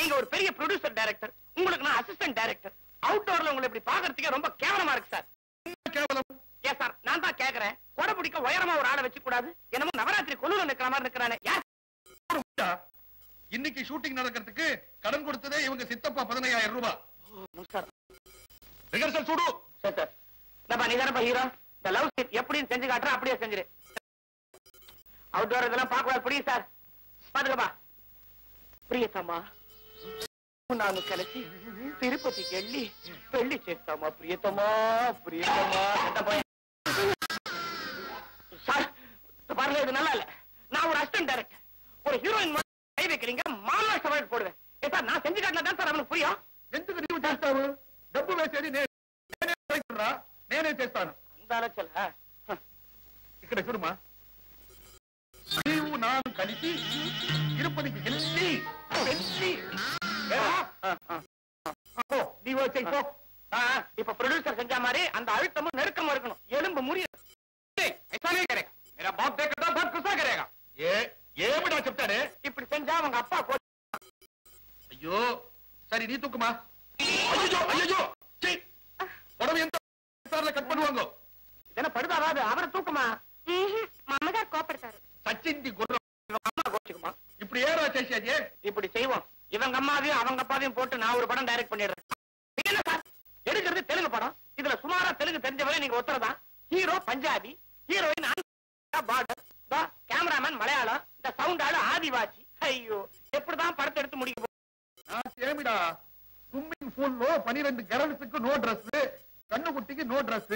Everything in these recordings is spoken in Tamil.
நீங்க ஒரு பெரிய ப்ரொடியூசர் டைரக்டர், உங்களுக்கு நான் அசிஸ்டன்ட் டைரக்டர். அவுட்டோர்ல உங்களை இப்படி பாக்குறதுக்கே ரொம்ப கேவலமா இருக்கு சார். கேவலம் ஏன் சார் நான் தான் கேக்குறேன், கொடை பிடிக்க உயரமா ஒரு ஆளை வச்சு கூடாது? என்னமோ நவராத்திரி கொலுல நிக்கிற மாதிரி நிக்கிறானே. இன்னைக்கு ஷூட்டிங் நடக்கிறதுக்கு கடன் கொடுத்ததே இவங்க சித்தப்பா 15,000 ரூபாய். நமஸ்காரம். ரிஹர்சல் சுடு. சரி சார். நம்ம நீ தானப்பா ஹீரோ, இந்த லவ் சீன் எப்படின்னு செஞ்சு காட்டுற, அப்படியே செஞ்சிரு. அவுட்டோர் இதெல்லாம் பார்க்க கூடாது, புரியுது சார்? பாத்துக்கப்பா. ప్రియతమా నాను కలిసి తిరుపతికి వెళ్ళి పెళ్లి చేస్తామా ప్రియతమా ప్రియతమా சார் பாருங்க, இது நல்லா இல்ல. நான் ஒரு அசிஸ்டன்ட் டைரக்டர், ஒரு ஹீரோயின் கை வைக்கிறீங்க, மாமா சவால் போடுவேன். சார் நான் செஞ்சு காட்டினா தான் சார் அவனுக்கு புரியும். ఎందుకు నీవు చేస్తావు? డబ్బు వేసేది నేనే చేస్తాను. అంత ఆలోచన ఇక్కడ చూడమా, నీవు నాను కలిసి తిరుపతికి వెళ్ళి நீ வச்சோ. இப்ப ப்ரொடியூசர் செஞ்ச மாதிரி அந்த அழுத்தமும் நெருக்கமும் இருக்கணும், எலும்பு முறியும். ఏమిటా చెప్తాడే? இப்படி செஞ்சா அவங்க அப்பா అయ్యో సరే நீ தூக்குமா. ஐயோ ஐயோ உடம்பு ఎంత சார்ல கட் பண்ணுவாங்க. இதென்ன படுதாவாது, அவரை தூக்குமா. மாமதார் கோபப்படுத்தாரு. சச்சிந்தி குர்ரம் அம்மா கோச்சுக்குமா. இப்படி ஏறா சேஷாஜி? இப்படி செய்வோம். இவங்க அம்மாவையும் அவங்க அப்பாவையும் போட்டு நான் ஒரு படம் டைரக்ட் பண்ணிடுறேன். என்ன சார் எடுக்கிறது தெலுங்கு படம், இதுல சுமாரா தெலுங்கு தெரிஞ்சவரை நீங்க ஒத்துறதான். Hero Punjabi, heroine border, cameraman Malayalam, இந்த சவுண்ட் ஆளு ஆதிவாசி. ஐயோ எப்படிதான் படத்தை எடுத்து முடிக்க ఏమిడా స్విమ్మింగ్ పూల్ లో 12 గర్ల్స్ కు నో డ్రెస్, కన్నుకుట్టికి నో డ్రెస్,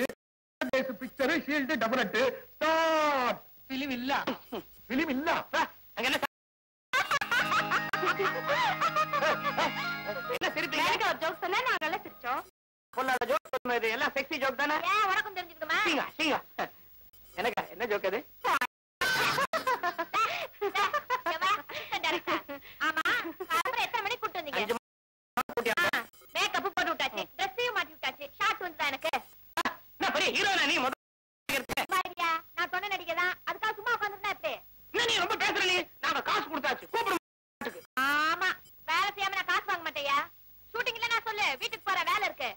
పిక్చర్ షీల్డ్ డబులెట్ స్టార్ట్. ఫిలిం இல்ல அங்க என்ன சிரிப்பீங்க? எனக்கு ஒரு ஜோக் சொன்னா நான் நல்லா சிரிச்சோம். பொல்லாத ஜோக் சொன்னது எல்லாம் செக்ஸி ஜோக் தானே? ஏன் உனக்கும் தெரிஞ்சுக்கணுமா? எனக்கு என்ன ஜோக் அது? ஆமா, அப்புறம் எத்தனை மணிக்கு கூட்டு வந்தீங்க? மேக்கப் போட்டு விட்டாச்சு, ட்ரெஸ்ஸையும் மாட்டி விட்டாச்சு, ஷார்ட் வந்துதான் எனக்கு. என்ன பெரிய ஹீரோனா நீ? பாரியா, நான் சொன்ன நடிகதான், அதுக்காக சும்மா உட்காந்துருந்தா எப்படி? என்ன நீ ரொம்ப பேசுற? நீ நாங்க காசு கொடுத்தாச்சு, கூப்பிடு. ஆமா, வேலை செய்யாம நான் காசு வாங்க மாட்டேயா. ஷூட்டிங்ல நான் சொல்லு, வீட்டுக்கு போற வேலை இருக்கு.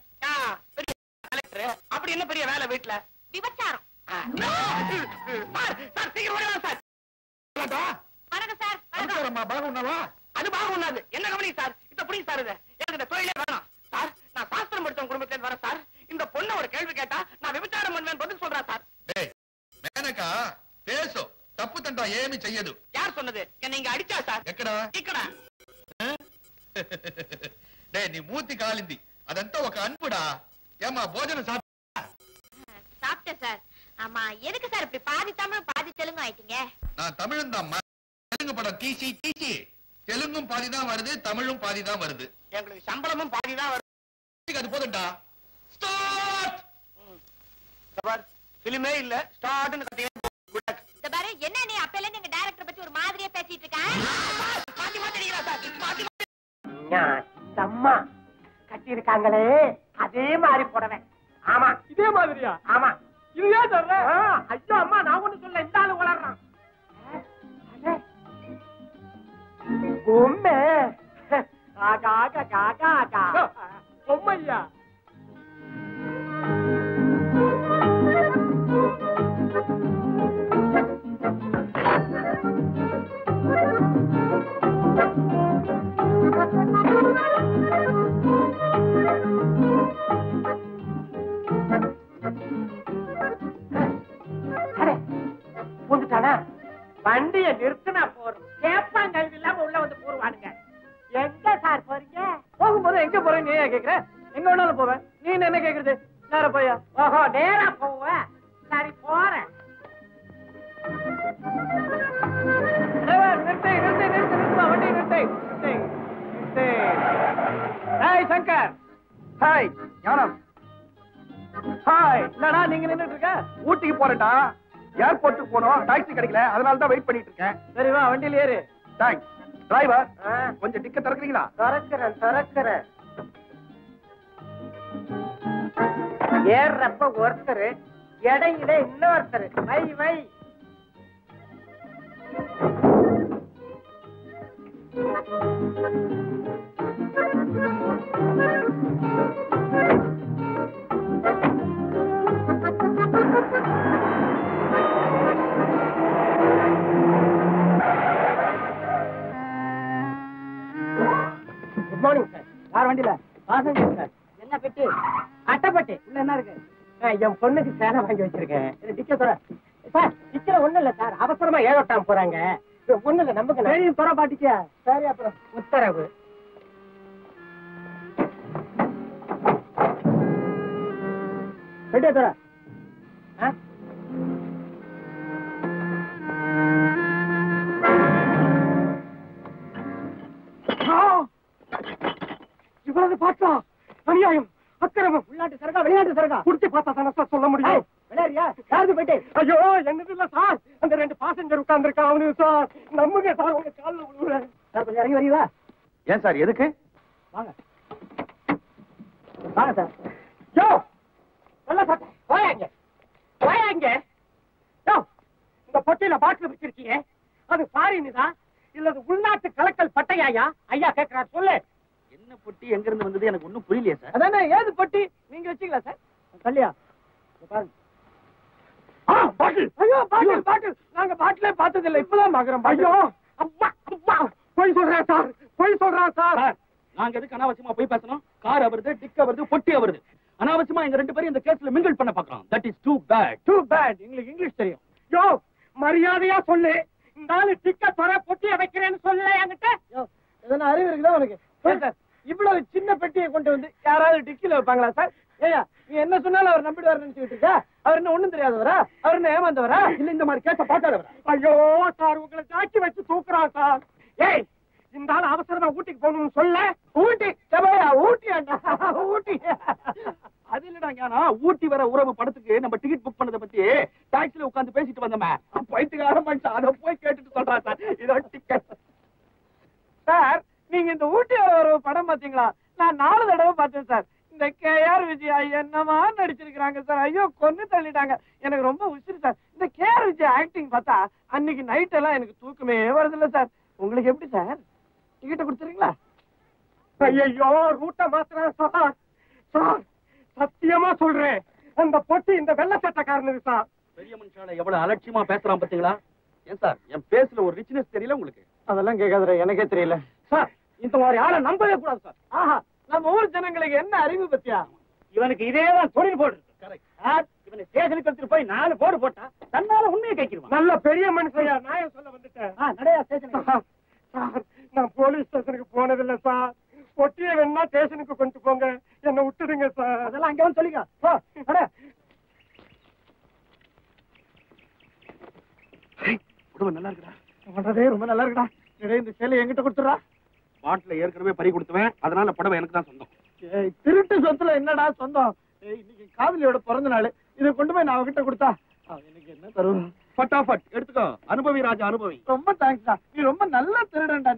பெரிய கலெக்டர், அப்படி என்ன பெரிய வேலை வீட்டுல? விபச்சாரம். சார் சீக்கிரம் வரலாம் சார். வணக்கம் சார். బాగున్నావా? அது பாகுண்ணாது. என்ன கவனி சார், இத புரியுது சார். இது எனக்கு இந்த தொழிலே வேணாம் சார். நான் சாஸ்திரம் படிச்ச குடும்பத்துல வரேன் சார். இந்த பொண்ணை ஒரு கேள்வி கேட்டா நான் விபச்சாரம் பண்ணுவேன் பதில் சொல்றேன் சார். మేనకా பேசு, తప్పు తంటా ఏమి చెయ్యదు. யார் சொன்னது? என்ன இங்க அடிச்சா சார்? ఎక్కడా? ఇక్కడ. నీ మూతి కాలింది, అదంతా ఒక అన్పుడా. ఏమా భోజనం சாப்பிட்டேன் சார். ஆமா, எதுக்கு சார் இப்படி பாதி தமிழ் பாதி தெலுங்கு ஆயிட்டீங்க? நான் தமிழ்தாம்மா. தெலுங்கு படம் தீசி தெலுங்கும் பாதிதான் வருது, தமிழும் பாதிதான் வருது. எங்களுக்கு சம்பளமும் பாதிதான் வருது. அது போதும்டா. ஸ்டார்ட். பிலிமே இல்ல, ஸ்டார்ட்னு கட்டிங்க. இந்த பாரு, என்ன நீ அப்பல இருந்து எங்க டைரக்டர் பத்தி ஒரு மாதிரியா பேசிட்டு இருக்க? மாத்தி மாத்திரீங்களா சார்? மாத்தி அம்மா கட்டி இருக்காங்களே அதே மாதிரி போடவேன். ஆமா இதே மாதிரியா? ஆமா. இது ஏன் சொல்ற? ஐயோ அம்மா, நான் ஒண்ணு சொல்ல, இந்த ஆளு வளர்றான். பொம்மை ஆகா ஆகா ஆகா ஆகா பொம்மையா? வண்டிய நிறுத்தினா போறோம், கேப்பாங்கல்வி இல்லாம உள்ள வந்து போடுவானுங்க. எங்க சார் போறீங்க? போகும்போது எங்க போறேன் நீ கேக்குற? எங்க வேணாலும் போவேன், நீ என்ன கேக்குறது? நேரா போயா? ஓஹோ, நேரா போவேன். சரி போறேன். வண்டி நிறுத்து. ஹாய் சங்கர். ஹாய் ஞானம். ஹாய். என்னடா நீங்க நின்னுட்டு இருக்க? ஊட்டிக்கு போறேன்டா. ஏர்போர்ட்டுக்கு போனோம், டாக்ஸி கிடைக்கல, அதனால தான் வெயிட் பண்ணிட்டு இருக்கேன். சரி வா, வண்டியில ஏறு. தேங்க்ஸ். டிரைவர், கொஞ்சம் டிக்கெட் திறக்கிறீங்களா? திறக்கிறேன். ஏறப்ப ஒருத்தர், இடையில இன்னொருத்தர். வை. Good morning sir. யார் வண்டியில? Passenger sir. என்ன பெட்டி? அட்டைப்பட்டி. உள்ள என்ன இருக்கு? என் பொண்ணுக்கு சேலை வாங்கி வச்சிருக்கேன். டிக்கெட் தர சார். டிக்கெட் ஒண்ணும் இல்ல சார், அவசரமா ஏழோட்டாம் போறாங்க. ஒண்ணு இல்ல, நம்புங்க. தெரியும், தர பாட்டிக்க. சரி, அப்புறம் உத்தரவு. பெட்டியை தர. இவ்வளவு பார்த்தா அநியாயம், அக்கிரமம். உள்நாட்டு சரகா வெளிநாட்டு சரகா குடிச்சு பார்த்தா தானே சார் சொல்ல முடியும். விளையாடியா? யாருக்கு போயிட்டு? ஐயோ, என்னது இல்ல சார், அந்த 2 பாசஞ்சர் உட்கார்ந்து இருக்கா அவனு சார். நம்புங்க சார், உங்க காலில் விழுவுறேன் சார். கொஞ்சம் இறங்கி வரீங்களா? ஏன் சார், எதுக்கு? வாங்க வாங்க சார். யோ நல்ல சட்டை, போயாங்க போயாங்க. யோ, இந்த பொட்டியில பாட்டில் வச்சிருக்கீங்க, அது ஃபாரின்தா இல்ல உள்நாட்டு கலக்கல் பட்டையாயா? ஐயா கேட்கிறார், சொல்லு. என்ன பொட்டி எங்க இருந்து வந்தது எனக்கு ஒண்ணும் புரியலையே சார். அதானே, ஏது பொட்டி நீங்க வச்சீங்களா சார்? கல்லியா பாருங்க. பாட்டில். ஐயோ, பாட்டில் பாட்டில். நாங்க பாட்டிலே பார்த்தது இல்ல, இப்பதான் பாக்குறோம். ஐயோ அப்பா அப்பா, போய் சொல்றேன் சார், போய் சொல்றேன் சார். நாங்க எதுக்கு அனாவசியமா போய் பேசணும்? கார் அவருது, டிக் அவருது, பொட்டி அவருது. அனாவசியமா எங்க 2 பேரும் இந்த கேஸ்ல மிங்கிள் பண்ண பாக்குறோம். That is too bad. Too bad. உங்களுக்கு இங்கிலீஷ் தெரியும். யோ, மரியாதையா சொல்லு. இந்த ஆளு டிக்க தொர பொட்டிய வைக்கிறேன்னு சொல்லல என்கிட்ட. எதனா அறிவு இருக்குதா உனக்கு? சார், இவ்வளவு சின்ன பெட்டியை கொண்டு வந்து யாராவது டிக்கில வைப்பாங்களா சார்? ஏயா, நீ என்ன சொன்னாலும் அவர் நம்பிடுவார் நினைச்சுக்கிட்டு இருக்கா? அவர் என்ன ஒண்ணும் தெரியாதவரா? அவர் என்ன ஏமாந்தவரா? இல்ல இந்த மாதிரி கேஸ பார்க்காதவரா? ஐயோ சார், உங்களை தாக்கி வச்சு தூக்குறான் சார். ஏய், இந்த ஆள் அவசரமா ஊட்டிக்கு போகணும்னு சொல்ல. ஊட்டி செவையா? ஊட்டியாண்டா, ஊட்டி. அது இல்லடா ஞானா, ஊட்டி வர உறவு படத்துக்கு நம்ம டிக்கெட் புக் பண்ணத பத்தி டாக்ஸில உட்கார்ந்து பேசிட்டு வந்தோமே, பைத்தியக்கார மனுஷன் அத போய் கேட்டுட்டு சொல்றான் சார். இதோ டிக்கெட். சார், நீங்க இந்த ஊட்டி வர உறவு படம் பாத்தீங்களா? நான் 4 தடவை பார்த்தேன் சார். இந்த கேஆர் விஜயா என்னமா நடிச்சிருக்காங்க சார். ஐயோ, கொன்னு தள்ளிட்டாங்க. எனக்கு ரொம்ப உசிறு சார். இந்த கேஆர் விஜயா ஆக்டிங் பார்த்தா அன்னைக்கு நைட் எல்லாம் எனக்கு தூக்கமே வருதில்ல சார். உங்களுக்கு எப்படி சார்? டிக்கெட் கொடுத்துறீங்களா? ஐயோ, ரூட்டை மாத்துறேன் சார். சார், சத்தியமா சொல்றேன், அந்த பொட்டி இந்த வெள்ள சட்டக்காரனுக்கு சார். பெரிய மனுஷால எவ்வளவு அலட்சியமா பேசுறான் பாத்தீங்களா? ஏன் சார், என் பேஸ்ல ஒரு ரிச்னஸ் தெரியல உங்களுக்கு? அதெல்லாம் கேட்காத, எனக்கே தெரியல சார். இந்த மாதிரி ஆளை நம்பவே கூடாது சார். ஆஹா, நம்ம ஊர் ஜனங்களுக்கு என்ன அறிவு பத்தியா? இவனுக்கு இதேதான் தொழில் போடு. இவனை ஸ்டேஷனுக்கு எடுத்துட்டு போய் 4 போடு போட்டா தன்னால உண்மையை கேட்கிறான். நல்ல பெரிய மனுஷையா, நான் சொல்ல வந்துட்டேன். நடையா ஸ்டேஷன். சார், நான் போலீஸ் ஸ்டேஷனுக்கு போனதில்லை சார். பொட்டியை வேணா ஸ்டேஷனுக்கு கொண்டு போங்க, என்ன விட்டுடுங்க சார். அதெல்லாம் அங்க வந்து சொல்லிக்க. குடும்பம் நல்லா இருக்குடா. பண்றதே ரொம்ப நல்லா இருக்குடா. இந்த சேலை என்கிட்ட கொடுத்துறா. பாட்டில ஏற்கனவே பறி கொடுத்துவேன், அதனால புடவை எனக்கு தான் சொந்தம். திருட்டு சொத்துல என்னடா சொந்தம்? இன்னைக்கு காதலியோட பிறந்த நாள், இதை கொண்டு போய் நான் அவகிட்ட கொடுத்தா எனக்கு என்ன தருவோம்? பட்டாபட் எடுத்துக்கோ. அனுபவி ராஜா, அனுபவி. ரொம்ப தேங்க்ஸ்டா, நீ ரொம்ப நல்லா திருடன்டா.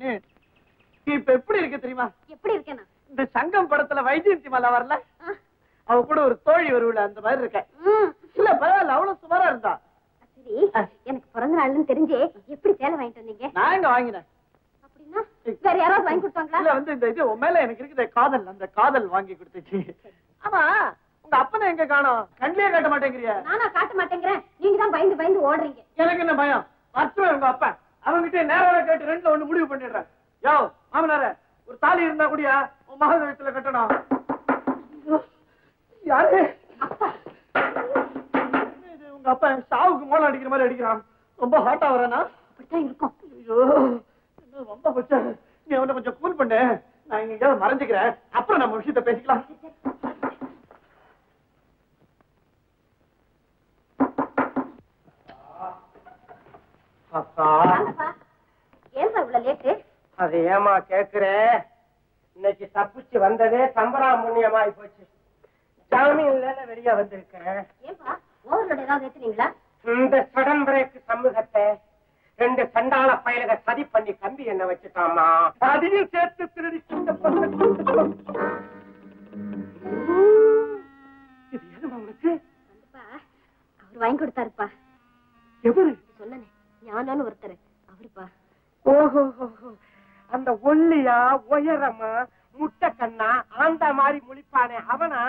நீ இப்ப எப்படி இருக்கு தெரியுமா? எப்படி இருக்கேனா? இந்த சங்கம் படத்துல வைஜெயந்தி மாலா வரல, அவ கூட ஒரு தோழி வருவல, அந்த மாதிரி இருக்க. இல்ல பரவாயில்ல, அவ்வளவு சுமாரா இருந்தா. சரி, எனக்கு பிறந்த நாள்னு தெரிஞ்சே எப்படி சேலை வாங்கிட்டு வந்தீங்க? நான் எங்க வாங்கினேன்? அப்படின்னா வேற யாராவது வாங்கி கொடுத்தாங்களா? இல்ல, வந்து இந்த இது உன் மேல எனக்கு இருக்குது காதல், அந்த காதல் வாங்கி கொடுத்துச்சு. ஆமா, உங்க அப்பனை எங்க காணோம்? கண்ணிலே காட்ட மாட்டேங்கிறிய? நானா காட்ட மாட்டேங்கிறேன், நீங்க தான் பயந்து பயந்து ஓடுறீங்க. எனக்கு என்ன பயம்? அத்துவ உங்க அப்பா, அவங்கிட்ட நேராக கேட்டு 2ல 1 முடிவு பண்ணிடுறேன். யோ மாமனார, ஒரு தாலி இருந்தா கூடியா உன் மகன் வயசுல கட்டணும். யாரு? இது உங்க அப்பா சாவுக்கு மோளம் அடிக்கிற மாதிரி அடிக்கிறான். ரொம்ப ஹாட்டா வரானா? அப்படித்தான் இருக்கும். ஐயோ, ரொம்ப பச்சை. நீ அவனை கொஞ்சம் கூல் பண்ணு, நான் இங்க எங்கேயாவது மறைஞ்சுக்கிறேன், அப்புறம் நம்ம விஷயத்த பேசிக்கலாம். ஏன்பா இவ்வளவு லேட்டு? அது ஏமா கேக்குற? இன்னைக்கு தப்பிச்சு வந்ததே சம்பரா புண்ணியமாயி போச்சு. ஜாமீன்ல வெளியே வந்திருக்கேன். ஏன்பா, ஓவர்லோட் ஏதாவது ஏத்துனீங்களா? இந்த சடன் பிரேக் சமூகத்தை 2 சண்டாள பயலுக சதி பண்ணி கம்பி என்ன வச்சுட்டாமா, அதையும் சேர்த்து திருடி இது எதுமா உங்களுக்கு? அவர் வாங்கி கொடுத்தாருப்பா. எவரு? சொன்னனே, ஞானம்னு ஒருத்தர், அவருப்பா. ஓஹோ, அந்த ஒல்லியா உயரமா முட்டை கண்ணா ஆந்த மாதிரி முழிப்பானே அவனா?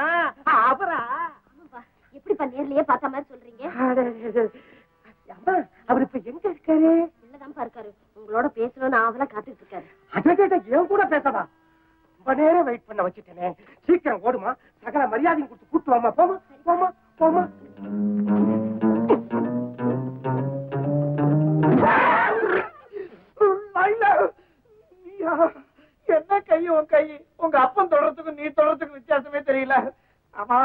அவரா? ஆமாப்பா, எப்படிப்பா நேர்லயே பார்த்த மாதிரி சொல்றீங்க? அவர் இப்ப எங்க இருக்காரு? இல்லதான்ப்பா இருக்காரு, உங்களோட பேசணும்னு ஆவலா காத்துட்டு இருக்காரு. அட, என் கூட பேசவா? ரொம்ப நேரம் வெயிட் பண்ண வச்சுட்டேனே. சீக்கிரம் ஓடுமா, சகல மரியாதையும் கொடுத்து கூட்டு வாமா. போமா போமா போமா. என்ன கையும் உன் கை, உங்க அப்பன் தொடறதுக்கும் நீ தொடறதுக்கும் வித்தியாசமே தெரியல. ஆமா,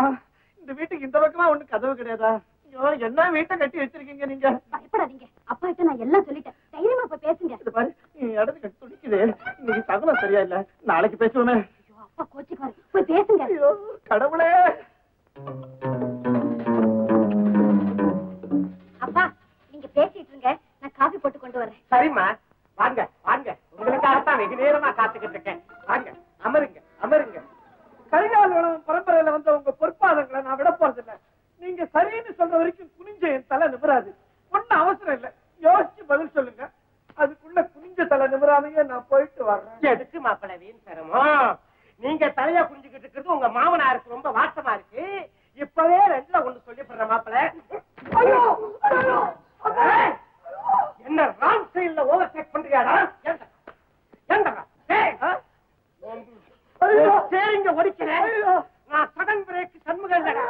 இந்த வீட்டுக்கு இந்த பக்கமா ஒண்ணு கதவு கிடையாதா? ஐயோ, என்ன வீட்டை கட்டி வச்சிருக்கீங்க நீங்க? பயப்படாதீங்க, அப்பா கிட்ட நான் எல்லாம் சொல்லிட்டேன். தைரியமா இப்ப பேசுங்க. இது பாரு, நீ இடத்துக்கு கட்டி துடிக்குது. இன்னைக்கு சகுனம் சரியா இல்ல, நாளைக்கு பேசுவோமே. அப்பா கோச்சுக்காரு, போய் பேசுங்க. ஐயோ கடவுளே. அப்பா நீங்க பேசிட்டு இருங்க, நான் காபி போட்டு கொண்டு வரேன். சரிம்மா, வாங்க வாங்க. உங்களுக்காகத்தான் வெகு நேரமா காத்துக்கிட்டு இருக்கேன். வாங்க, அமருங்க அமருங்க. கரிகாலன் பரம்பரையில வந்த உங்க பொற்பாதங்களை நான் விட போறதில்லை. நீங்க சரின்னு சொல்ற வரைக்கும் குனிஞ்ச என் தலை நிமிராது. ஒன்னும் அவசரம் இல்லை, யோசிச்சு பதில் சொல்லுங்க. அதுக்குள்ள குனிஞ்ச தலை நிமிராமையே நான் போயிட்டு வர்றேன். எதுக்கு மாப்பிள்ளை வீண் சிரமம்? நீங்க தலையா குனிஞ்சுக்கிட்டு இருக்கிறது உங்க மாமனாருக்கு ரொம்ப வாட்டமா இருக்கு. இப்பவே ரெண்டுல ஒண்ணு சொல்லி போடுற மாப்பிள்ளை. என்ன ராங் சைடுல ஓவர் டேக் பண்றியாடா? சரிங்க, ஒடிக்கிறேன். நான் சடன் பிரேக் சண்முகம் இல்லடா.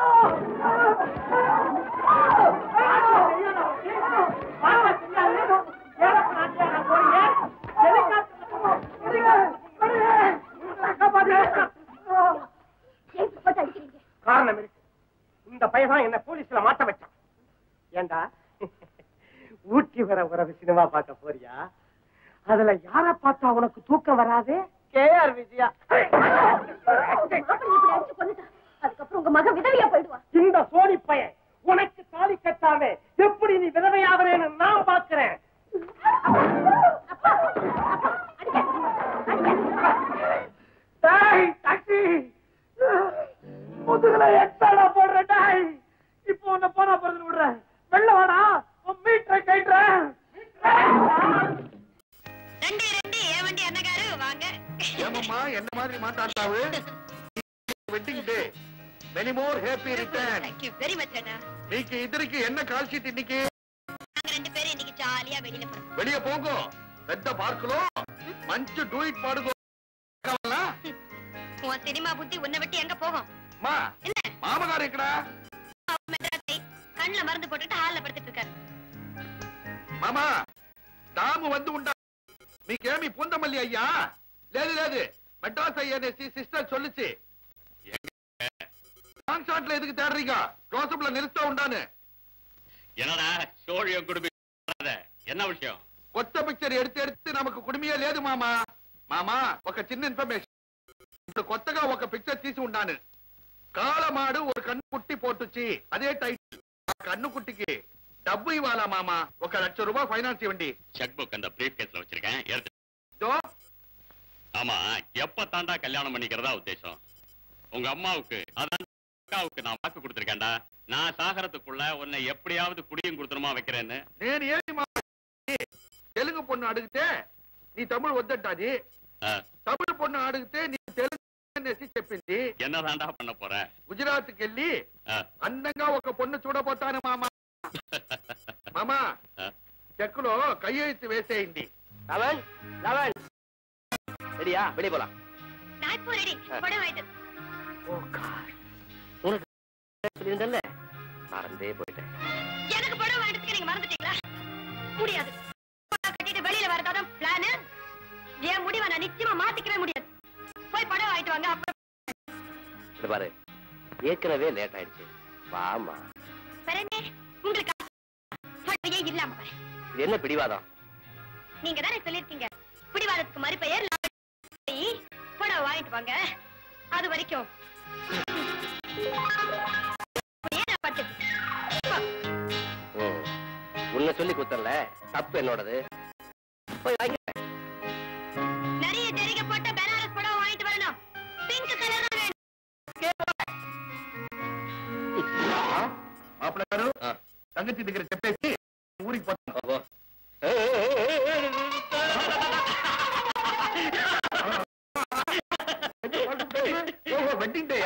காரணம் இருக்கு. இந்த பையன் என்ன போலீஸ்ல மாட்ட வச்சான். ஏண்டா, ஊட்டி வர உறவு சினிமா பார்க்க போறியா? அதுல யார பார்த்தா உனக்கு தூக்கம் வராது? கேஆர் விஜயா. அதுக்கப்புறம் உங்க மகன் விதவையா போயிடுவா. இந்த சோனி பையன் உனக்கு தாலி கட்டாம எப்படி நீ விதவையாவரேன்னு நான் பாக்குறேன். முதுகுல எக்ஸாடா போடுற டாய். இப்போ உன்னை போனா போறது விடுறேன். வெள்ள வாடா, உன் மீட்டரை கைட்டுறேன். ஏமம்மா என்ன மாதிரி மாட்டாட்டாவு? Wedding day. Many more happy return. Thank you very much அண்ணா. நீக்கு இதற்கு என்ன கால் ஷீட் இன்னைக்கு? நாங்க ரெண்டு பேரும் இன்னைக்கு ஜாலியா வெளியில போறோம். வெளிய போங்க. பெத்த பார்க்கலாம். மஞ்சு டூ இட் பாடுங்க. உன் சினிமா புத்தி உன்னை விட்டு எங்க போகும்? மா, மாமனார் எங்கடா? மெட்ராஸை கண்ணுல மருந்து போட்டுட்டு ஹால்ல படுத்துட்டு இருக்காரு. மாமா, தாமு வந்து உண்டா? మీకేమి పుందమల్లి అయ్యా? లేదు లేదు, மெட்ராஸ் ஐஎன்எஸ்சி சிஸ்டர் சொல்லுச்சு. கான்சர்ட்ல எதுக்கு தேடுறீங்க? ரோசப்ல நிறுத்த உண்டானு. என்னடா சோழியம் குடும்பம், என்ன விஷயம்? కొత్త పిక్చర్ ఎడితే நமக்கு కుడిమియే లేదు మామా. మామా, ఒక చిన్న ఇన్ఫర్మేషన్. ఇప్పుడు కొత్తగా ఒక పిక్చర్ తీసి ఉన్నాను. కాళమాడు ఒక కన్ను కుట్టి పోటుచ్చి, అదే టైటిల్. ఆ కన్ను కుట్టికి డబ్బు ఇవ్వాలా మామా? 1 లక్ష రూపాయలు ఫైనాన్స్ ఇవ్వండి. செக் புக் அந்த பிரீஃப் கேஸ்ல வச்சிருக்கேன். దో ஆமா, எப்ப தாண்டா கல்யாணம் பண்ணிக்கிறதா உத்தேசம்? உங்க அம்மாவுக்கு அதான் அக்காவுக்கு நான் வாக்கு கொடுத்திருக்கேன்டா. நான் சாகரத்துக்குள்ள உன்னை எப்படியாவது குடியும் கொடுத்துருமா வைக்கிறேன்னு. నేను ఏమి మా తెలుగు పొన్ను అడిగితే నీ తమ్ముడు వద్దటాది. తమిళ పొన్ను అడిగితే నీ తెలుగు అనేసి చెప్పింది. என்னதாண்டா பண்ண போற? గుజరాత్కి వెళ్ళి అందంగా ఒక పొన్ను చూడబోతాను మామా. మామా, చెక్కులో కయ్యెత్తి వేసేయండి. லவன் லவன், ரெடியா? வெளியே போலாம். நான் இப்போ ரெடி. படம் ஆயிட்டு. ஓ காட், உனக்கு சொல்லியிருந்தல்ல, மறந்தே போயிட்டேன். எனக்கு படம் ஆயிட்டு நீங்க மறந்துட்டீங்களா? முடியாது. கட்டிட்டு வெளியில வரதான் பிளான். என் முடிவை நான் நிச்சயமா மாத்திக்கவே முடியாது. போய் படம் ஆயிட்டு வாங்க. இது பாரு, ஏற்கனவே லேட் ஆயிடுச்சு. வாமா. பெறனே, உங்களுக்கு பழைய இல்லாம பாரு. இது என்ன பிடிவாதம்? நீங்க தானே சொல்லிருக்கீங்க பிடிவாதத்துக்கு மறுபெயர் படம் வாங்கிட்டு வாங்க. அது வரைக்கும் உன்னை சொல்லி குத்தல, தப்பு என்னோடது. போய் வாங்க. நிறைய தெரிக போட்ட பனாரஸ் படம் வாங்கிட்டு வரணும். பிங்க் கலர் தான் வேணும். మాపల గారు, సంగతి దగ్గర చెప్పేసి ఊరికి పోతాం. వెడ్డింగ్ డే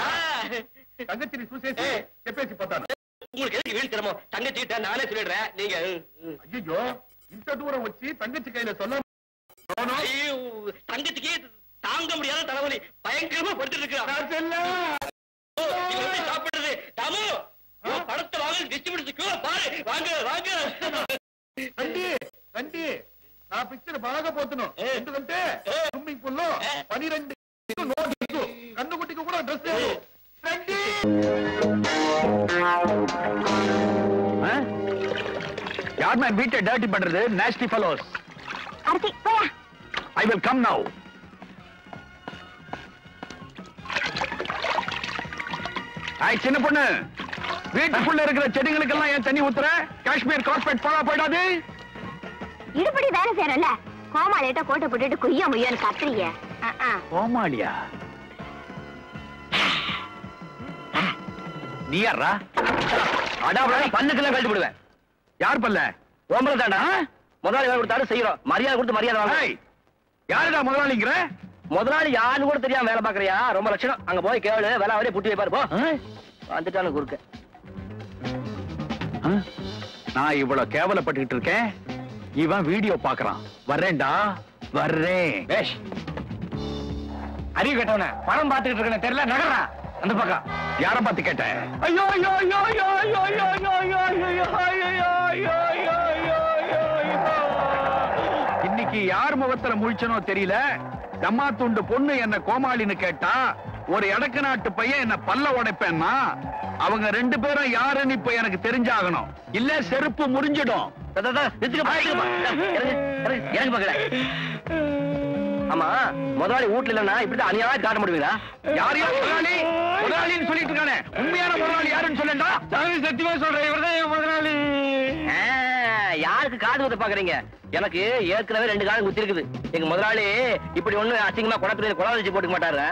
தங்கச்சிని చూసేసి చెప్పేసి పోతాను. உங்களுக்கு எதுக்கு வீண் சிரமம்? தங்கச்சிட்ட நானே சொல்லிடுறேன். நீங்க ஐயோ, இந்த தூரம் வச்சு தங்கச்சி கையில சொல்ல. தங்கச்சிக்கு தாங்க முடியாத தலைவலி பயங்கரமா படுத்துட்டு இருக்கிறான். சாப்பிடுறது தாமு படத்தை வாங்க டிஸ்ட்ரிபியூட்டர் பாரு வாங்க வாங்க. రండి నా పిక్చర్ బాగా పోతున్నావు ఎందుకంటే స్విమ్మింగ్ పూల్ లో 12 నో డ్రెస్ కన్నుగుట్టికి కూడా డ్రెస్ లేదు. రండి. யார் மேன் வீட்டை டர்ட்டி பண்றது? nasty fellows. ஆர்த்தி போயா. I will come now. ஐ சின்ன பொண்ணு, வீட்டுக்குள்ள இருக்கிற செடிகளுக்கெல்லாம் ஏன் தண்ணி ஊத்துற? காஷ்மீர் கார்பெட் போடா போயிடாது. இடுபடி வேலை செய்யறல கோமாளிட்ட கோட்டை போட்டுட்டு குய்யா முய்யான்னு கத்துறீங்க. கோமாளியா? நீ யாரா? அடாவடா பல்லுக்கெல்லாம் கழட்டி விடுவேன். யார் பல்ல? ஓம்பல தாண்டா. முதலாளி வேலை கொடுத்தாரு செய்யறோம். மரியாதை கொடுத்து மரியாதை வாங்க. யாருடா முதலாளிங்கிற? முதலாளி யாருன்னு கூட தெரியாம வேலை பாக்குறியா? ரொம்ப லட்சணம். அங்க போய் கேளு, வேலை அவரே புட்டி வைப்பாரு. போ வந்துட்டானு குறுக்க. நான் இவ்வளவு கேவலப்பட்டுக்கிட்டு இருக்கேன், இவன் வீடியோ பாக்குறான். வர்றேன்டா வர்றேன். அறிவு கேட்டவன பணம் பாத்துக்கிட்டு இருக்கேன்னு தெரியல. நகரா அந்த பக்கம். யார பார்த்து கேட்டேன்? ஐயோ ஐயோ ஐயோ ஐயோ ஐயோ ஐயோ ஐயோ ஐயோ ஐயோ ஐயோ. இன்னைக்கு யார் முகத்துல முழிச்சனோ தெரியல. தம்மா துண்டு பொண்ணு என்ன கோமாளின்னு கேட்டா, ஒரு எடக்கு நாட்டு பையன் என்ன பல்ல உடைப்பேன்னா, அவங்க 2 பேரும் யாருன்னு இப்ப எனக்கு தெரிஞ்சாகணும். இல்ல செருப்பு முறிஞ்சிடும். எனக்கு பக்கல. ஆமா முதலாளி வீட்டுல இல்லன்னா இப்படிதான் அநியாயம் காட்ட முடியுங்களா? யாரையா முதலாளி முதலாளின்னு சொல்லிட்டு இருக்கானே, உண்மையான முதலாளி யாருன்னு சொல்லேன்டா. சத்தியமா சொல்றேன், இவர்தான் என் முதலாளி. யாருக்கு காது குத்த பாக்குறீங்க? எனக்கு ஏற்கனவே 2 காலம் குத்தி இருக்குது. எங்க முதலாளி இப்படி ஒண்ணு அசிங்கமா குளத்துல குளம் வச்சு போட்டுக்க மாட்டாரு.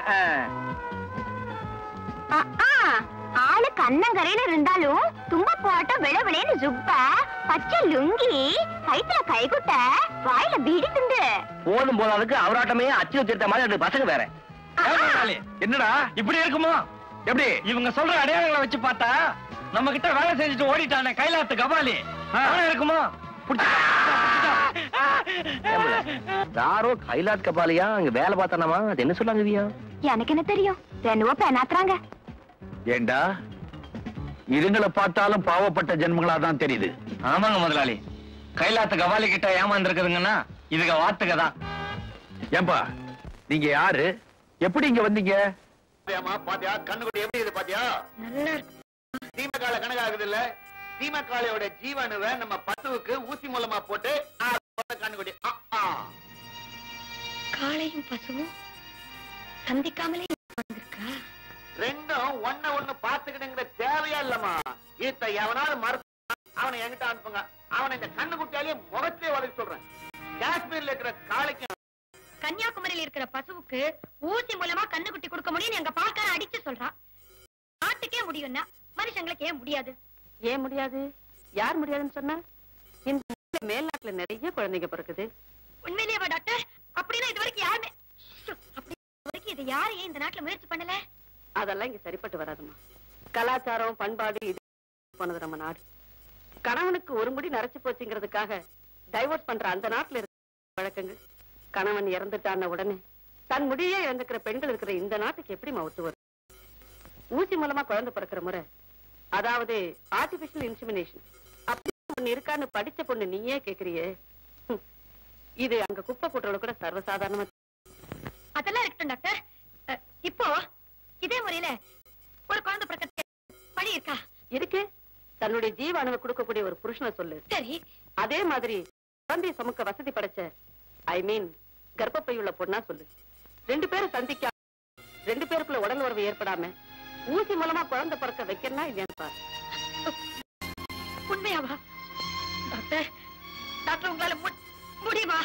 ஆளு கண்ணங்கரையில இருந்தாலும் தும்ப போட்ட விளவிளேன்னு ஜுப்ப பச்சை லுங்கி கைத்துல கைகுட்ட வாயில பீடி துண்டு போதும் போதாதுக்கு அவராட்டமே அச்சு திருத்த மாதிரி 2 பசங்க வேற. என்னடா இப்படி இருக்குமோ? எப்படி இவங்க சொல்ற அடையாளங்களை வச்சு பார்த்தா நம்ம கிட்ட வேலை செஞ்சுட்டு ஓடிட்டானே கைலாத்து கபாலி இருக்குமோ? யாரோ கைலாத் கபாலியா இங்க வேலை பார்த்தானாமா? அது என்ன சொல்லாங்க? எனக்கு என்ன தெரியும்? என்னவோ பேனாத்துறாங்க. ஏண்டா இதுங்களை பார்த்தாலும் பாவப்பட்ட ஜென்மங்களா தான் தெரியுது. ஆமாங்க முதலாளி, கைலாத்து கபாலி கிட்ட ஏமாந்துருக்குதுங்கன்னா இதுக்கு வாத்துக்க தான். ஏன்பா நீங்க யாரு? எப்படி இங்க வந்தீங்க? பாத்தியா கண்ணுக்குட்டி எப்படி இது பாத்தியா? சீமக்கால கணக்காகுது இல்ல? சீமக்காலையோட ஜீவனுவை நம்ம பசுவுக்கு ஊசி மூலமா போட்டு கண்ணுக்குட்டி. காளையும் பசுவும் சந்திக்காமலே வந்திருக்கா? ரெண்டும் ஒண்ணு பாத்துக்கிட்டுங்கிற தேவையா இல்லம்மா. இத்த எவனாலும் மறுத்து அவனை என்கிட்ட அனுப்புங்க. அவனை இந்த கண்ணுக்குட்டியாலே முகத்தே வளைக்க சொல்றேன். காஷ்மீர்ல இருக்கிற காளைக்கு கன்னியாகுமரியில இருக்கிற பசுவுக்கு ஊசி மூலமா கண்ணுக்குட்டி கொடுக்க முடியும் எங்க பாக்க அடிச்சு சொல்றான். நாட்டுக்கே முடியும்னா மனுஷங்களுக்கு ஏன் முடியாது? ஏன் முடியாது? யார் முடியாதுன்னு சொன்னா? இந்த மேல்நாட்டுல நிறைய குழந்தைங்க பிறக்குது. உண்மையிலேயே டாக்டர்? அப்படின்னா இது வரைக்கும் யாருமே அப்படி வரைக்கும் இது யாரு ஏன் இந்த நாட்டுல முயற்சி பண்ணல? அதெல்லாம் இங்க சரிப்பட்டு வராதுமா. கலாச்சாரம் பண்பாடு இது போனது நம்ம நாடு. கணவனுக்கு ஒரு முடி நரைச்சு போச்சுங்கிறதுக்காக டைவோர்ஸ் பண்ற அந்த நாட்டுல இருக்கிற வழக்கங்கள், கணவன் இறந்துட்டான உடனே தன் முடியே இழந்துக்கிற பெண்கள் இருக்கிற இந்த நாட்டுக்கு எப்படி ஒத்து வரும்? ஊசி மூலமா குழந்தை பிறக்கிற முறை, அதாவது ஆர்டிபிஷியல் இன்செமினேஷன் அப்படி ஒண்ணு இருக்கான்னு படிச்ச பொண்ணு நீயே கேக்குறியே. இது அங்க குப்பை கூட்டுறவங்க கூட சர்வசாதாரணமா. அதெல்லாம் இருக்கட்டும் டாக்டர். இப்போ இதே முறையில ஒரு குழந்தை பிறக்க பழி இருக்கா? இருக்கு. தன்னுடைய ஜீவ அணுவை கொடுக்கக்கூடிய ஒரு புருஷனை சொல்லு. சரி. அதே மாதிரி குழந்தைய சமக்க வசதி படைச்ச ஐ மீன் கர்ப்பப்பையுள்ள பொண்ணா சொல்லு. 2 பேரும் சந்திக்க 2 பேருக்குள்ள உடல் உறவு ஏற்படாம ஊசி மூலமா குழந்தை பிறக்க வைக்கணும்னா இல்லையான்னு பாரு. உண்மையாவா டாக்டர்? டாக்டர் உங்களால முடியுமா?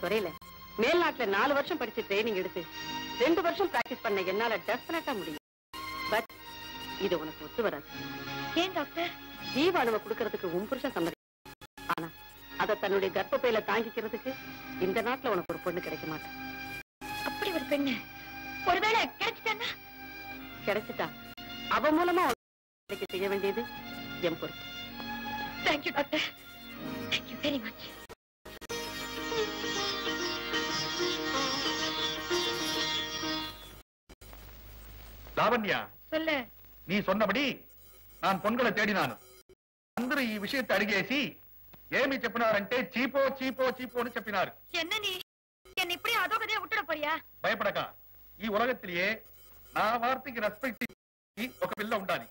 துறையில மேல்நாட்டுல 4 வருஷம் படிச்சு ட்ரைனிங் எடுத்து 2 வருஷம் பிராக்டிஸ் பண்ண என்னால டெஃபினட்டா முடியும். பட் இது உனக்கு ஒத்து வராது. ஏன் டாக்டர்? ஜீவ அணுவை கொடுக்கறதுக்கு உன் புருஷன் சம்மதி, ஆனா அத தன்னுடைய கர்ப்பப்பையில தாங்கிக்கிறதுக்கு இந்த நாட்டுல உனக்கு ஒரு பொண்ணு கிடைக்க மாட்டேன். அப்படி ஒரு பெண்ணு ஒருவேளை கிடைச்சிட்டானா? கிடைச்சிட்டா அவ மூலமா செய்ய வேண்டியது என் பொறுப்பு. Thank you doctor. Thank you very much. Lavanya சொல்லு. నీ சொன்னபடி நான் பொண்களை தேடிనాను. అందరూ ఈ విషయத்தை అడిగేసి ఏమి చెప్పినారంటే చీపో చీపో చీపో అని చెప్పినారు. என்ன நீ என்ன இப்படி அதோ கதையை விட்டுட போறியா? భయపడక, ఈ ఉలగத்திலேயே నా వార్తకి రెస్పెక్ట్ ఒక పిల్ల ఉండాలి.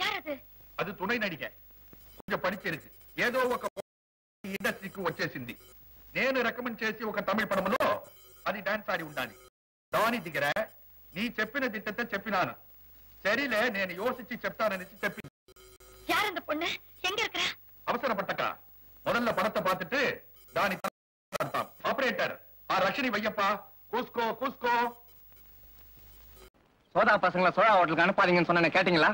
யாரது? అది తుణై నడిక. కొంచెం படிச்சிருக்கு. ఏదో ఒక ఇండస్ట్రీకి వచ్చేసింది. నేను రికమెండ్ చేసి ఒక తమిళ పడమలో అది డాన్స్ ఆడి ఉండాలి. దాని దగ్గర నీ చెప్పిన దిట్టతే చెప్పినాను. சரியில்லை, నేను யோசிச்சு చెప్తానని చెప్పి. யார் அந்த பொண்ணு? எங்க இருக்கற? அவசரப்பட்டக்கா, முதல்ல படத்தை பார்த்துட்டு தானி பார்த்தாம். ஆபரேட்டர், ஆ ரஷினி வையப்பா, கூஸ்கோ கூஸ்கோ. சோதா பசங்களை சோழா ஹோட்டலுக்கு அனுப்பாதீங்கன்னு சொன்ன கேட்டீங்களா?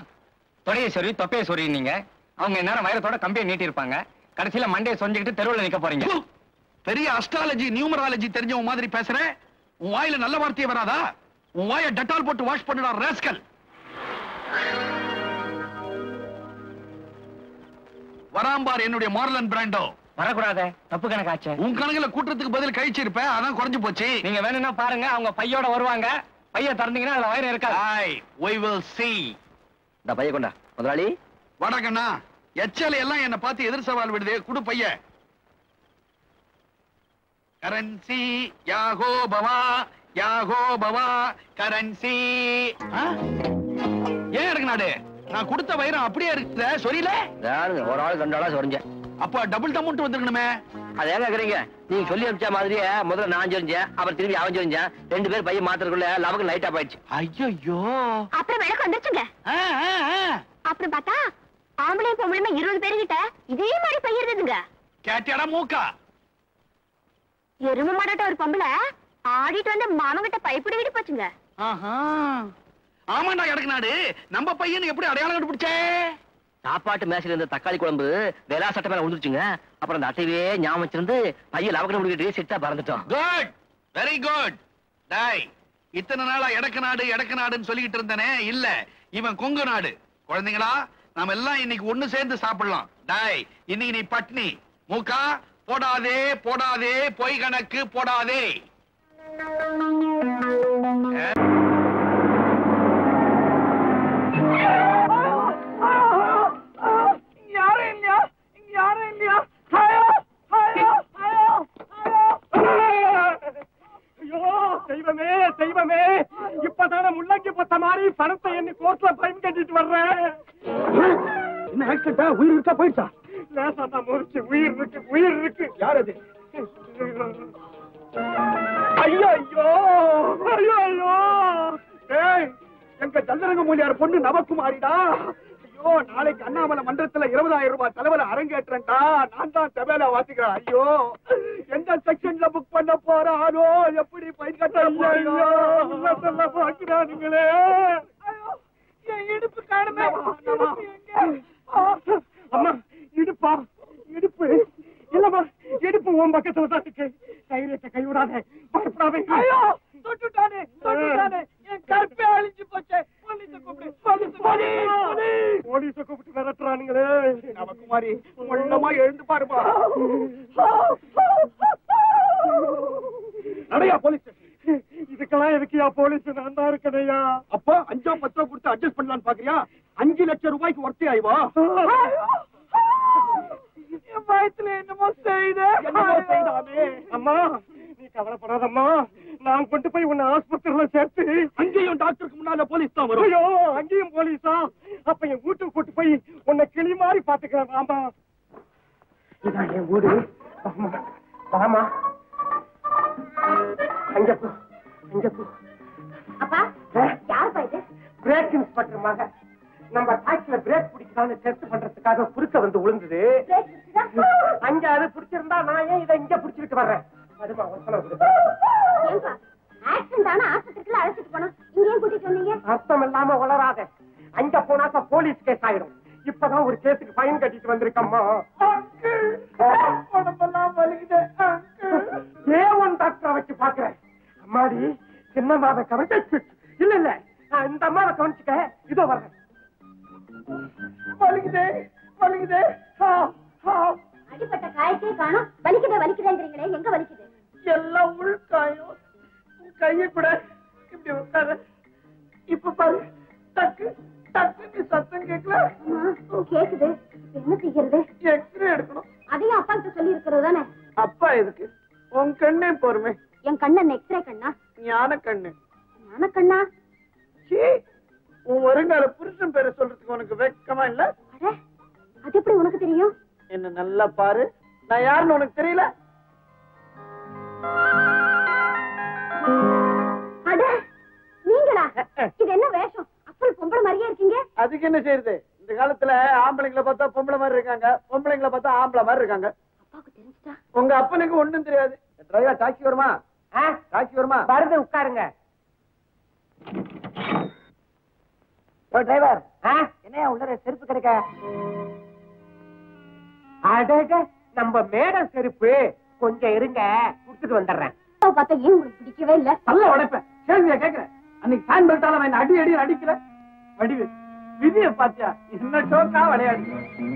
தொடையை சொறி தொப்பையை சொறி நீங்க. அவங்க நேரம் வைரத்தோட கம்பியை நீட்டி இருப்பாங்க. கடைசியில மண்டையை சொஞ்சிக்கிட்டு தெருவில் நிக்க போறீங்க. பெரிய அஸ்ட்ராலஜி நியூமராலஜி தெரிஞ்சவன் மாதிரி பேசுற. உன் வாயில நல்ல வார்த்தையே வராதா? உன் வாயை டெட்டால் போட்டு வாஷ் பண்ணுடா ராஸ்கல். வராம்பார் என்னுடைய மார்லன் பிராண்டோ. வரக்கூடாத, தப்பு கணக்காச்சு. உன் கணக்குல கூட்டத்துக்கு பதில் கழிச்சு இருப்ப, அதான் குறைஞ்சு போச்சு. நீங்க வேணும்னா பாருங்க, அவங்க பையோட வருவாங்க. பைய திறந்தீங்கன்னா அதுல வயிறு இருக்காது. we will see. இந்த பைய கொண்டா முதலாளி. வடகண்ணா, எச்சல எல்லாம் என்ன பார்த்து எதிர் சவால் விடுதே. குடு பைய. கரன்சி யாகோ பவா கரன்சி. ஏன் இருக்கு நாடு? நான் கொடுத்த வைரம் அப்படியே இருக்குத சொரியல. ஒரு ஆள் 2 ஆளா சொரிஞ்சேன். அப்ப டபுள் அமௌண்ட் வந்திருக்கணுமே. அது ஏங்க கேக்குறீங்க? நீங்க சொல்லி அனுப்பிச்ச மாதிரியே முதல்ல நான் சொரிஞ்சேன், அப்புறம் திரும்பி அவன் சொரிஞ்சான். 2 பேர் பையன் மாத்திரக்குள்ள லவக்கு லைட் ஆப் ஆயிடுச்சு. ஐயோ, அப்புறம் விளக்கு வந்துருச்சுங்க. அப்புறம் பார்த்தா ஆம்பளை பொம்பளைமா 20 பேருகிட்ட இதே மாதிரி பைய இருந்ததுங்க. கேட்டியாடா மூக்கா? எரும மாடாட்ட ஒரு பொம்பளை ஆடிட்டு வந்து மாமங்கிட்ட பைப்பிடிக்கிட்டு போச்சுங்க. ஆமாண்டா எனக்கு நாடு. நம்ம பையன் எப்படி அடையாளம் கண்டுபிடிச்சே? சாப்பாட்டு மேசையில இருந்த தக்காளி குழம்பு வெலா சட்டை மேல விழுந்துருச்சுங்க. அப்புறம் அந்த அட்டையே ஞாபகம் வச்சிருந்து பையன் லவக்கணம் முடிக்கிட்டு சிட்டா பறந்துட்டோம். Good, very good. டாய், இத்தனை நாளா எடக்கு நாடுன்னு சொல்லிக்கிட்டு இருந்தனே, இல்ல இவன் கொங்கு நாடு. குழந்தைங்களா, நாம எல்லாம் இன்னைக்கு ஒண்ணு சேர்ந்து சாப்பிடலாம். டாய், இன்னைக்கு நீ பட்னி. மூக்கா, போடாதே பொய் கணக்கு போடாதே. தெய்வமே, இப்பதான முள்ளங்கி பத்த மாதிரி பணத்தை எண்ணி கோர்ட்ல பயன் கட்டிட்டு வர்றேன். என்ன ஆக்சிடென்டா? உயிர் இருக்கா போயிடுச்சா? லேசா தான் முறிச்சு. உயிர் இருக்கு. யார் அது? ஐயோ ஏய், எங்க சந்திரங்க மூலியார் பொண்ணு நவக்குமாரிடா. ஐயோ, நாளைக்கு அண்ணாமலை மன்றத்துல 20,000 ரூபாய் செலவுல அரங்கேற்றேன்டா. நான் தான் செவேல வாசிக்கிறேன். ஐயோ, எந்த செக்ஷன்ல புக் பண்ண போறானோ, எப்படி பயன் கட்ட பாக்குறானுங்களே. என் இடுப்பு காணுமே. அம்மா, இடுப்பு இல்லம்மா, இடுப்பு உன் பக்கத்துல தான் இருக்கு. தைரியத்தை கைவிடாத, பயப்படாதே. ஐயோ, தொட்டுட்டானே. என் கற்பே அழிஞ்சு போச்சே. போலீஸ கூப்பிட்டு விரட்டுறானுங்களே. நவக்குமாரி, ஒண்ணமா எழுந்து பாருமா. அடையா போலீஸ். இதுக்கெல்லாம் எதுக்குயா போலீஸ்? நான் தான் இருக்கணையா. அப்போ 5-10 கொடுத்து அட்ஜஸ்ட் பண்ணலான்னு பாக்குறியா? 5 லட்சம் ரூபாய்க்கு ஒர்த்தி ஆயிவா? என் வயசுல என்னமோ செய்தாமே. அம்மா, நீ கவலைப்படாதம்மா. நான் கொண்டு போய் உன்னை ஆஸ்பத்திரியில சேர்த்து, அங்கேயும் டாக்டருக்கு முன்னால போலீஸ் தான் வரும். ஐயோ, அங்கேயும் போலீஸா? அப்ப என் வீட்டுக்கு கூட்டு போய் உன்னை கிளி மாதிரி பாத்துக்கிறேன். ஆமா, இதான் என் வீடு. ஆமா, அங்க போ. அப்பா, யாருப்பா இது? பிரேக் இன்ஸ்பெக்டர் மக. நம்ம டாக்ஸில பிரேக் பிடிக்கலான்னு டெஸ்ட் பண்றதுக்காக குறுக்க வந்து விழுந்தது. அங்க அது பிடிச்சிருந்தா நான் ஏன் இதை இங்க பிடிச்சிட்டு வர்றேன்? அதுமா ஆஸ்பத்திரிக்குள்ள அழைச்சிட்டு போனோம். இங்கேயும் கூட்டிட்டு வந்தீங்க. அர்த்தம் இல்லாம வளராத. அங்க போனாக்க போலீஸ் கேஸ் ஆயிடும். இப்பதான் ஒரு கேஸுக்கு ஃபைன் கட்டிட்டு வந்திருக்கம்மா. உடம்பெல்லாம் வலிக்குது. ஏன் டாக்டரை வச்சு பாக்குறேன். அம்மாடி, சின்னம்மாவை கவனிச்சு. இல்ல இந்த அம்மாவை கவனிச்சுக்க. இதோ வர்றேன். வலிக்குதே. அடிப்பட்ட காயத்தையே காணும். வலிக்குதேங்கிறீங்களே, எங்க வலிக்குது? எல்லாம் உள்காயம். கையை கூட இப்படி உட்கார. இப்ப பாரு, டக்கு டக்கு சத்தம் கேட்கல. கேக்குது. என்ன செய்யறது? எக்ஸ்ரே எடுக்கணும். அதையும் அப்பா கிட்ட சொல்லி இருக்கிறது தானே. அப்பா எதுக்கு? உன் கண்ணே போருமே. என் கண்ணன் எக்ஸ்ரே கண்ணா? ஞான கண்ணு. ஞான கண்ணா? உன் வருங்கால புருஷன் பேரை சொல்றதுக்கு உனக்கு வெக்கமா இல்ல? அது எப்படி உனக்கு தெரியும்? என்ன நல்லா பாரு, நான் யாருன்னு உனக்கு தெரியல? அட நீங்களா? இது என்ன வேஷம்? அப்பல் பொம்பளை மாதிரியே இருக்கீங்க. அதுக்கு என்ன செய்யுது? இந்த காலத்துல ஆம்பளைங்களை பார்த்தா பொம்பளை மாதிரி இருக்காங்க, பொம்பளைங்களை பார்த்தா ஆம்பளை மாதிரி இருக்காங்க. அப்பாவுக்கு தெரிஞ்சுட்டா? உங்க அப்பனுக்கு ஒண்ணும் தெரியாது. டிரைவர் டாக்ஸி வருமா? டாக்ஸி வருமா? வருது, உட்காருங்க. டிரைவர், என்ன உள்ள செருப்பு கிடைக்க? அடக நம்ம மேடம் செருப்பு கொஞ்சம் இருங்க, குடுத்துட்டு வந்துடுறேன். பார்த்தா ஏன் உங்களுக்கு பிடிக்கவே இல்ல? நல்ல உடைப்பேன். கேள்வியா கேக்குறேன். அன்னைக்கு ஃபேன் பெல்ட்டால அவன் அடி அடி அடிக்கல. வடிவு விதிய பாத்தியா என்ன ஷோக்கா விளையாடு.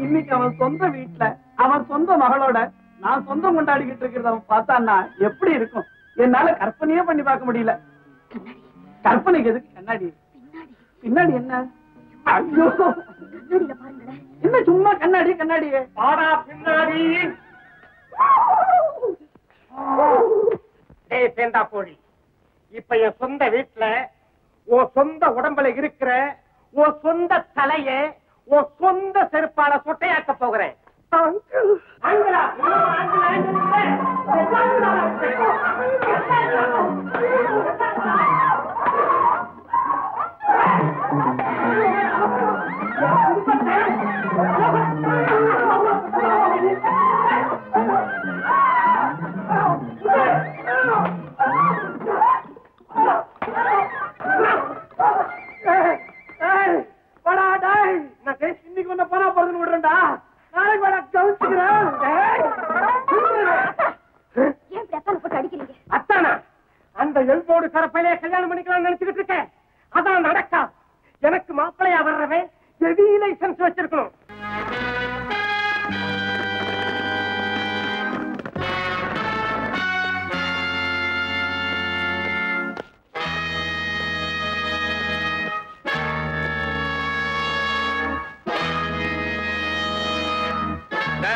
இன்னைக்கு அவன் சொந்த வீட்டுல அவன் சொந்த மகளோட நான் சொந்தம் கொண்டாடிக்கிட்டு இருக்கிறத அவன் பார்த்தான்னா எப்படி இருக்கும்? என்னால கற்பனையே பண்ணி பார்க்க முடியல. கற்பனைக்கு எதுக்கு கண்ணாடி? பின்னாடி என்ன? ஐயோ கண்ணாடியில பாருங்களேன். என்ன சும்மா கண்ணாடி கண்ணாடி பாடா பின்னாடி. டேய் தேண்டா கோழி, இப்ப என் சொந்த வீட்டுல உன் சொந்த உடம்புல இருக்கிற உன் சொந்த தலைய உன் சொந்த செருப்பால சொட்டையாக்க போகிறேன். ஆங்கிலா, இன்னைக்கு ஒன்ன போனா போறதுன்னு விடுறேன்டா. நாளைக்கு வேணா கவுச்சுக்கிறேன். அடிக்கிறீங்க அத்தானா அந்த எல்போடு கரப்பையிலே கல்யாணம் பண்ணிக்கலாம் நினைச்சுக்கிட்டு இருக்கேன். அதான் நடக்கா. எனக்கு மாப்பிளையா வர்றவன் ஹெவி லைசன்ஸ் வச்சிருக்கணும்.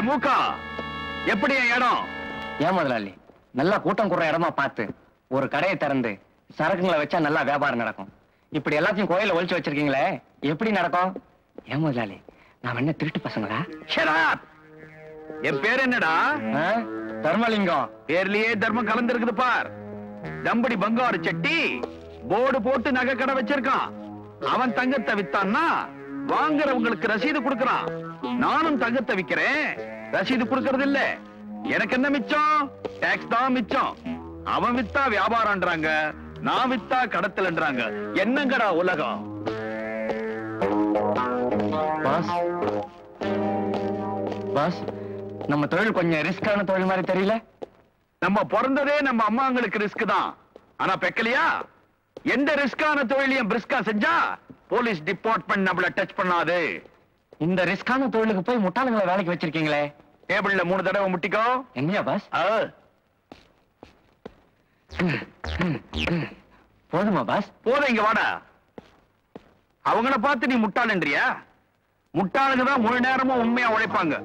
மூக்கா எப்படி இடம்? ஏன் முதலாளி, நல்லா கூட்டம் கூடுற இடமா பார்த்து ஒரு கடையை திறந்து சரக்குங்களை வச்சா நல்லா வியாபாரம் நடக்கும். இப்படி எல்லாத்தையும் கோயில ஒழிச்சு வச்சிருக்கீங்களே, எப்படி நடக்கும்? ஏன் முதலாளி, நான் என்ன திருட்டு பசங்களா? என் பேர் என்னடா? தர்மலிங்கம். பேர்லயே தர்மம் கலந்துருக்குது பார். தம்படி பங்காரு செட்டி போர்டு போட்டு நகை கடை வச்சிருக்கான். அவன் தங்கத்தை வித்தான்னா வாங்குறவங்களுக்கு ரசீது கொடுக்கறான். நானும் தங்கத்தை விக்கிறேன், ரசீது கொடுக்கறது இல்ல. எனக்கு என்ன மிச்சம்? டாக்ஸ் தான் மிச்சம். அவன் வித்தா வியாபாரம்ன்றாங்க, நான் வித்தா கடத்தல்ன்றாங்க. என்னங்கடா உலகம்? பாஸ், பாஸ், நம்ம தொழில் கொஞ்சம் ரிஸ்கான தொழில் மாதிரி தெரியல. நம்ம பிறந்ததே நம்ம அம்மாங்களுக்கு ரிஸ்க் தான். ஆனா பெக்கலையா? எந்த ரிஸ்கான தொழிலையும் பிரிஸ்கா செஞ்சா போலீஸ் டிபார்ட்மெண்ட் நம்மள டச் பண்ணாது. இந்த ரிஸ்கான தொழிலுக்கு போய் முட்டாளங்களை வேலைக்கு வச்சிருக்கீங்களே. டேபிள்ல 3 தடவை முட்டிக்கோ. என்னையா பாஸ்? போதுமா பாஸ்? போதும், இங்க வாடா. அவங்கள பார்த்து நீ முட்டாளன்றியா? முட்டாளுங்க தான் முழு நேரமும் உண்மையா உழைப்பாங்க.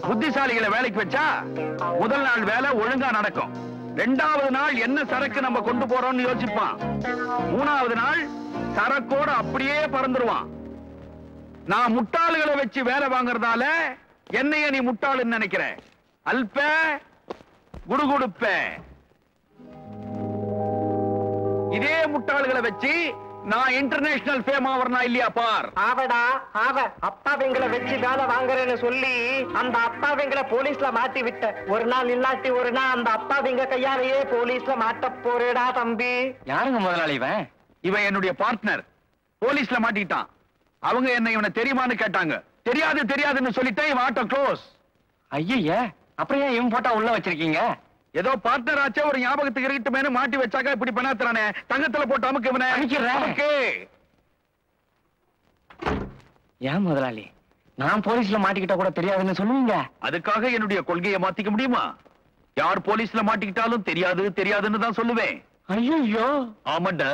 புத்திசாலிகளை வேலைக்கு வச்சா முதல் நாள் வேலை ஒழுங்கா நடக்கும். 2வது நாள் என்ன சரக்கு நம்ம கொண்டு போறோம்னு யோசிப்பான். 3வது நாள் சரக்கோட அப்படியே பறந்துருவான். நான் முட்டாளுகளை வச்சு வேலை வாங்குறதால என்னைய நீ முட்டாளுன்னு நினைக்கிற. அல்ப குடுகுடுப்ப. இதே முட்டாளுகளை வச்சு நான் இன்டர்நேஷனல் ஃபேம் ஆவறனா இல்லையா பார். ஆவடா ஆவ. அப்பாவிங்களை வச்சு வேலை வாங்குறேன்னு சொல்லி அந்த அப்பாவிங்களை போலீஸ்ல மாட்டி விட்ட. ஒரு நாள் இல்லாட்டி ஒரு நாள் அந்த அப்பாவிங்க கையாலேயே போலீஸ்ல மாட்ட போறேடா தம்பி. யாருங்க முதலாளி இவன்? இவன் என்னுடைய பார்ட்னர். போலீஸ்ல மாட்டிக்கிட்டான். அவங்க என்ன இவனை தெரியுமான்னு கேட்டாங்க. தெரியாது தெரியாதுன்னு சொல்லிட்டேன். இவன் ஆட்டோ க்ளோஸ். ஐயா, அப்புறம் ஏன் இவன் போட்டா உள்ள வச்சிருக்கீங்க? ஏதோ பார்ட்னர் ஆச்சே ஒரு ஞாபகத்துக்கு இருக்கட்டுமேனு மாட்டி வச்சாக்க இப்படி பண்ணாத்தறானே. தங்கத்துல போட்டு அமுக்கு இவனை. ஓகே. ஏன் முதலாளி, நான் போலீஸ்ல மாட்டிக்கிட்டா கூட தெரியாதுன்னு சொல்லுவீங்க? அதுக்காக என்னுடைய கொள்கையை மாத்திக்க முடியுமா? யார் போலீஸ்ல மாட்டிக்கிட்டாலும் தெரியாது தெரியாதுன்னு தான் சொல்லுவேன். ஐயோ, ஆமாண்டா.